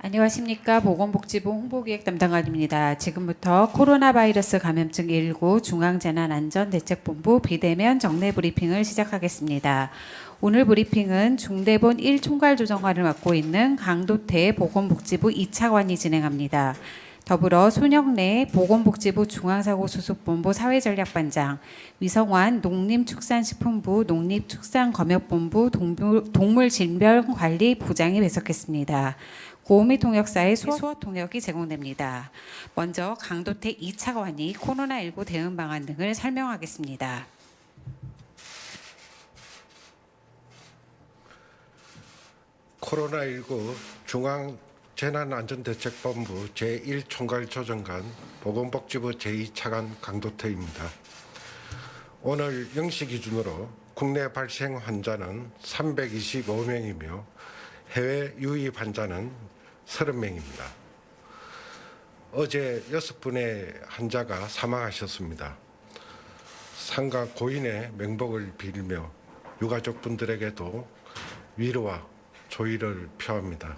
안녕하십니까. 보건복지부 홍보기획 담당관입니다. 지금부터 코로나 바이러스 감염증 19 중앙재난안전대책본부 비대면 정례 브리핑을 시작하겠습니다. 오늘 브리핑은 중대본 1총괄조정관을 맡고 있는 강도태 보건복지부 2차관이 진행합니다. 더불어 손영래 보건복지부 중앙사고수습본부 사회전략반장, 위성환 농림축산식품부 농립축산검역본부 동물진병관리부장이 배석했습니다. 고음이 통역사의 수어 통역이 제공됩니다. 먼저 강도태 2차관이 코로나19 대응 방안 등을 설명하겠습니다. 코로나19 중앙재난안전대책본부 제1총괄조정관 보건복지부 제2차관 강도태입니다. 오늘 0시 기준으로 국내 발생 환자는 325명이며 해외 유입 환자는 30명입니다. 어제 6분의 환자가 사망하셨습니다. 상가 고인의 명복을 빌며 유가족분들에게도 위로와 조의를 표합니다.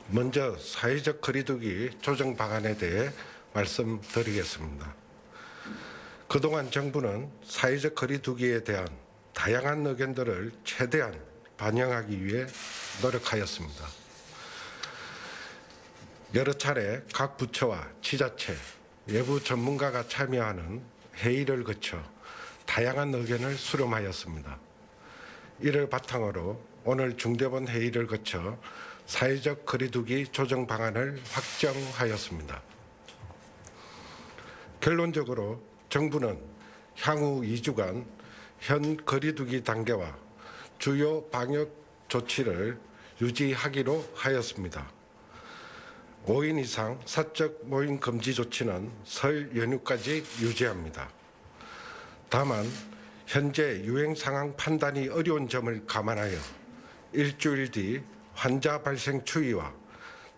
먼저 사회적 거리두기 조정 방안에 대해 말씀드리겠습니다. 그동안 정부는 사회적 거리두기에 대한 다양한 의견들을 최대한 반영하기 위해 노력하였습니다. 여러 차례 각 부처와 지자체, 외부 전문가가 참여하는 회의를 거쳐 다양한 의견을 수렴하였습니다. 이를 바탕으로 오늘 중대본 회의를 거쳐 사회적 거리두기 조정 방안을 확정하였습니다. 결론적으로 정부는 향후 2주간 현 거리두기 단계와 주요 방역 조치를 유지하기로 하였습니다. 5인 이상 사적 모임 금지 조치는 설 연휴까지 유지합니다. 다만 현재 유행 상황 판단이 어려운 점을 감안하여 일주일 뒤 환자 발생 추이와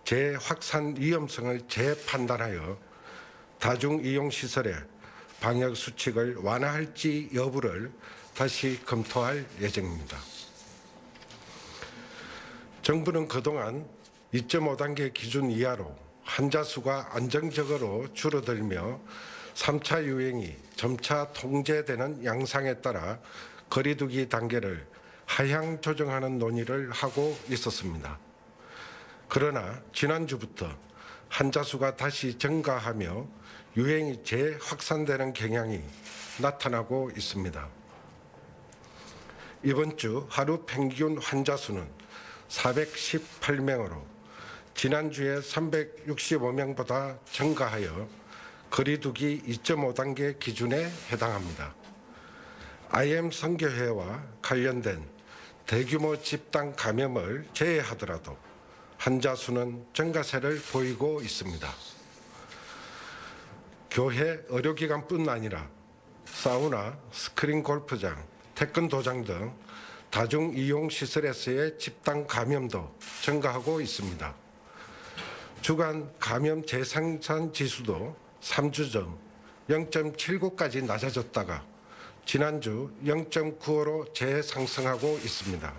재확산 위험성을 재판단하여 다중이용시설의 방역 수칙을 완화할지 여부를 다시 검토할 예정입니다. 정부는 그동안 2.5단계 기준 이하로 환자 수가 안정적으로 줄어들며 3차 유행이 점차 통제되는 양상에 따라 거리두기 단계를 하향 조정하는 논의를 하고 있었습니다. 그러나 지난주부터 환자 수가 다시 증가하며 유행이 재확산되는 경향이 나타나고 있습니다. 이번 주 하루 평균 환자 수는 418명으로 지난주에 365명보다 증가하여 거리두기 2.5단계 기준에 해당합니다. IM 선교회와 관련된 대규모 집단 감염을 제외하더라도 환자 수는 증가세를 보이고 있습니다. 교회 의료기관뿐 아니라 사우나, 스크린 골프장, 태권도장 등 다중이용시설에서의 집단 감염도 증가하고 있습니다. 주간 감염 재생산 지수도 3주 전 0.79까지 낮아졌다가 지난주 0.95로 재상승하고 있습니다.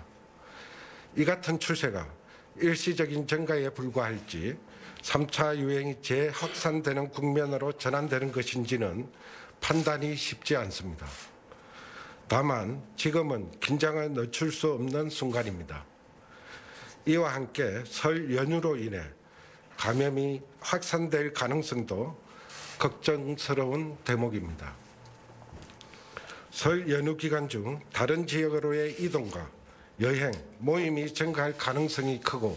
이 같은 추세가 일시적인 증가에 불과할지 3차 유행이 재확산되는 국면으로 전환되는 것인지는 판단이 쉽지 않습니다. 다만 지금은 긴장을 늦출 수 없는 순간입니다. 이와 함께 설 연휴로 인해 감염이 확산될 가능성도 걱정스러운 대목입니다. 설 연휴 기간 중 다른 지역으로의 이동과 여행, 모임이 증가할 가능성이 크고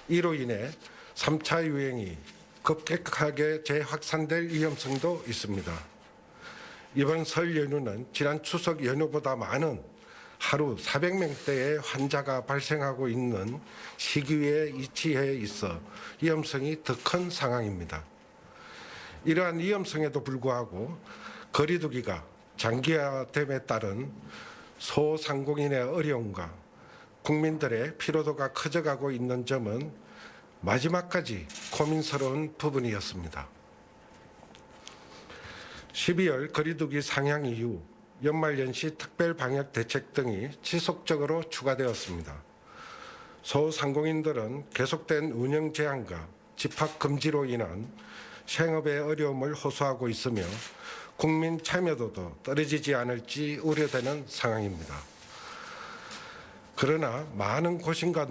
이로 인해 3차 유행이 급격하게 재확산될 위험성도 있습니다. 이번 설 연휴는 지난 추석 연휴보다 많은 하루 400명대의 환자가 발생하고 있는 시기에 위치해 있어 위험성이 더 큰 상황입니다. 이러한 위험성에도 불구하고 거리두기가 장기화됨에 따른 소상공인의 어려움과 국민들의 피로도가 커져가고 있는 점은 마지막까지 고민스러운 부분이었습니다. 12월 거리두기 상향 이후 연말연시 특별방역 대책 등이 지속적으로 추가되었습니다. 소상공인들은 계속된 운영 제한과 집합 금지로 인한 생업의 어려움을 호소하고 있으며 국민 참여도도 떨어지지 않을지 우려되는 상황입니다. 그러나 많은 고심과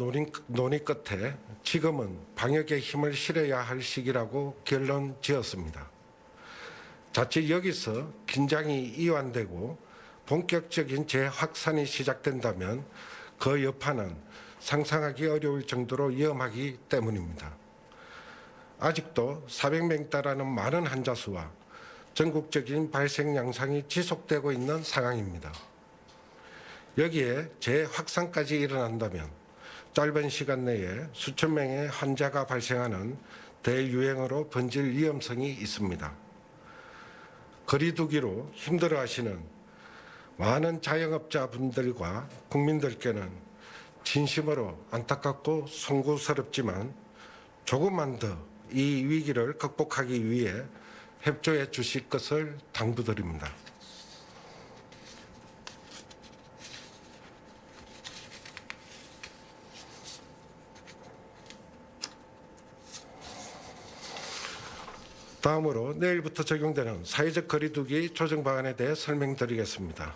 논의 끝에 지금은 방역에 힘을 실어야 할 시기라고 결론 지었습니다. 자칫 여기서 긴장이 이완되고 본격적인 재확산이 시작된다면 그 여파는 상상하기 어려울 정도로 위험하기 때문입니다. 아직도 400명 달하는 많은 환자 수와 전국적인 발생 양상이 지속되고 있는 상황입니다. 여기에 재확산까지 일어난다면 짧은 시간 내에 수천 명의 환자가 발생하는 대유행으로 번질 위험성이 있습니다. 거리 두기로 힘들어하시는 많은 자영업자분들과 국민들께는 진심으로 안타깝고 송구스럽지만 조금만 더 이 위기를 극복하기 위해 협조해 주실 것을 당부드립니다. 다음으로 내일부터 적용되는 사회적 거리두기 조정 방안에 대해 설명드리겠습니다.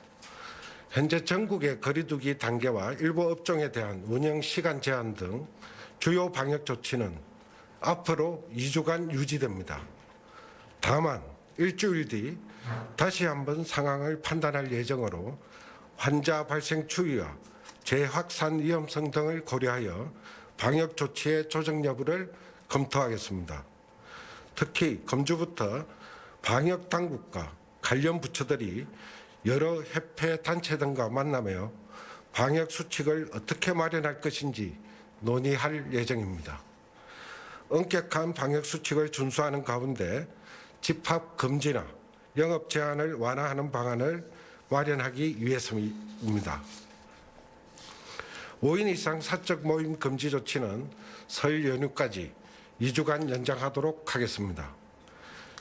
현재 전국의 거리두기 단계와 일부 업종에 대한 운영 시간 제한 등 주요 방역 조치는 앞으로 2주간 유지됩니다. 다만 일주일 뒤 다시 한번 상황을 판단할 예정으로 환자 발생 추이와 재확산 위험성 등을 고려하여 방역 조치의 조정 여부를 검토하겠습니다. 특히 금주부터 방역 당국과 관련 부처들이 여러 협회 단체 등과 만나며 방역 수칙을 어떻게 마련할 것인지 논의할 예정입니다. 엄격한 방역 수칙을 준수하는 가운데 집합 금지나 영업 제한을 완화하는 방안을 마련하기 위해서입니다. 5인 이상 사적 모임 금지 조치는 설 연휴까지 2주간 연장하도록 하겠습니다.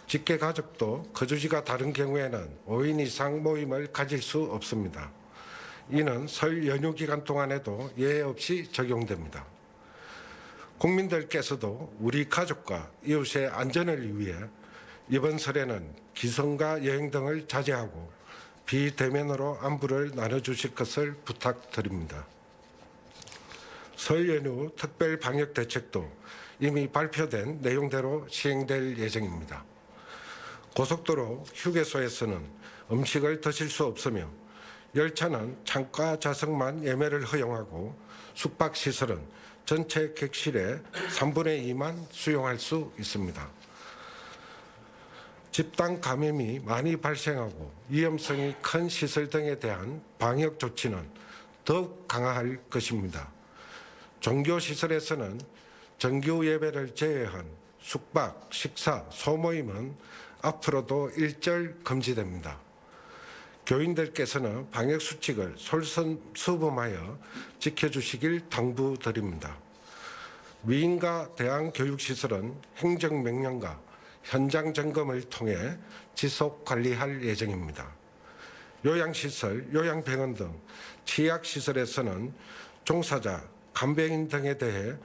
직계 가족도 거주지가 다른 경우에는 5인 이상 모임을 가질 수 없습니다. 이는 설 연휴 기간 동안에도 예외 없이 적용됩니다. 국민들께서도 우리 가족과 이웃의 안전을 위해 이번 설에는 기성과 여행 등을 자제하고 비대면으로 안부를 나눠주실 것을 부탁드립니다. 설 연휴 특별 방역 대책도 이미 발표된 내용대로 시행될 예정입니다. 고속도로 휴게소에서는 음식을 드실 수 없으며 열차는 창가 좌석만 예매를 허용하고 숙박시설은 전체 객실의 3분의 2만 수용할 수 있습니다. 집단 감염이 많이 발생하고 위험성이 큰 시설 등에 대한 방역 조치는 더욱 강화할 것입니다. 종교시설에서는 정규 예배를 제외한 숙박, 식사, 소모임은 앞으로도 일절 금지됩니다. 교인들께서는 방역 수칙을 솔선수범하여 지켜주시길 당부드립니다. 위인과 대안교육시설은 행정명령과 현장 점검을 통해 지속 관리할 예정입니다. 요양시설, 요양병원 등 취약시설에서는 종사자, 간병인 등에 대해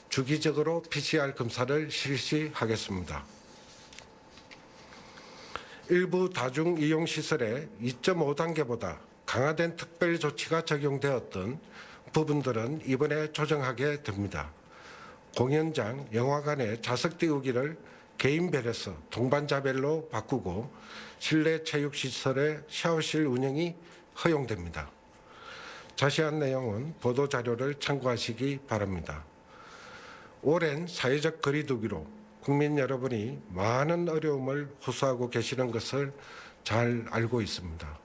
주기적으로 PCR 검사를 실시하겠습니다. 일부 다중이용시설에 2.5단계보다 강화된 특별 조치가 적용되었던 부분들은 이번에 조정하게 됩니다. 공연장, 영화관의 좌석 띄우기를 개인별에서 동반자별로 바꾸고 실내 체육시설의 샤워실 운영이 허용됩니다. 자세한 내용은 보도자료를 참고하시기 바랍니다. 오랜 사회적 거리두기로 국민 여러분이 많은 어려움을 호소하고 계시는 것을 잘 알고 있습니다.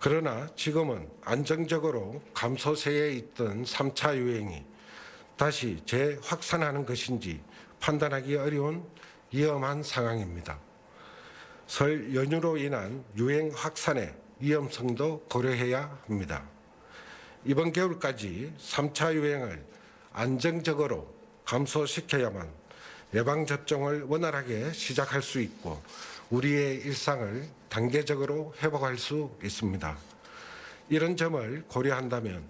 그러나 지금은 안정적으로 감소세에 있던 3차 유행이 다시 재확산하는 것인지 판단하기 어려운 위험한 상황입니다. 설 연휴로 인한 유행 확산의 위험성도 고려해야 합니다. 이번 겨울까지 3차 유행을 안정적으로 감소시켜야만 예방접종을 원활하게 시작할 수 있고 우리의 일상을 단계적으로 회복할 수 있습니다. 이런 점을 고려한다면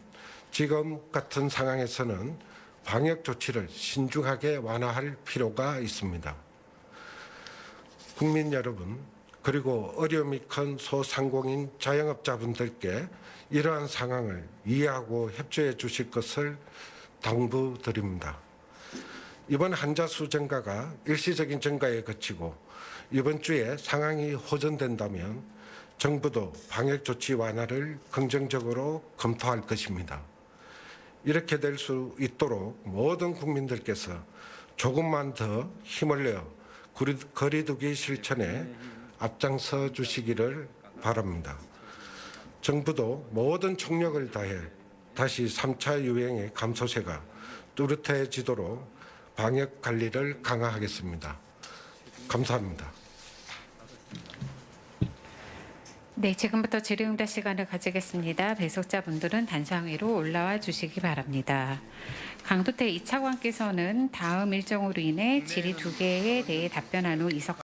지금 같은 상황에서는 방역 조치를 신중하게 완화할 필요가 있습니다. 국민 여러분, 그리고 어려움이 큰 소상공인 자영업자분들께 이러한 상황을 이해하고 협조해 주실 것을 당부드립니다. 이번 환자 수 증가가 일시적인 증가에 그치고 이번 주에 상황이 호전된다면 정부도 방역 조치 완화를 긍정적으로 검토할 것입니다. 이렇게 될 수 있도록 모든 국민들께서 조금만 더 힘을 내어 거리두기 실천에 앞장서 주시기를 바랍니다. 정부도 모든 총력을 다해 다시 3차 유행의 감소세가 뚜렷해지도록 방역 관리를 강화하겠습니다. 감사합니다. 네, 지금부터 질의응답 시간을 가지겠습니다. 배석자분들은 단상 위로 올라와 주시기 바랍니다. 강도태 이차관께서는 다음 일정으로 인해 질의 2개에 대해 답변한 후 이석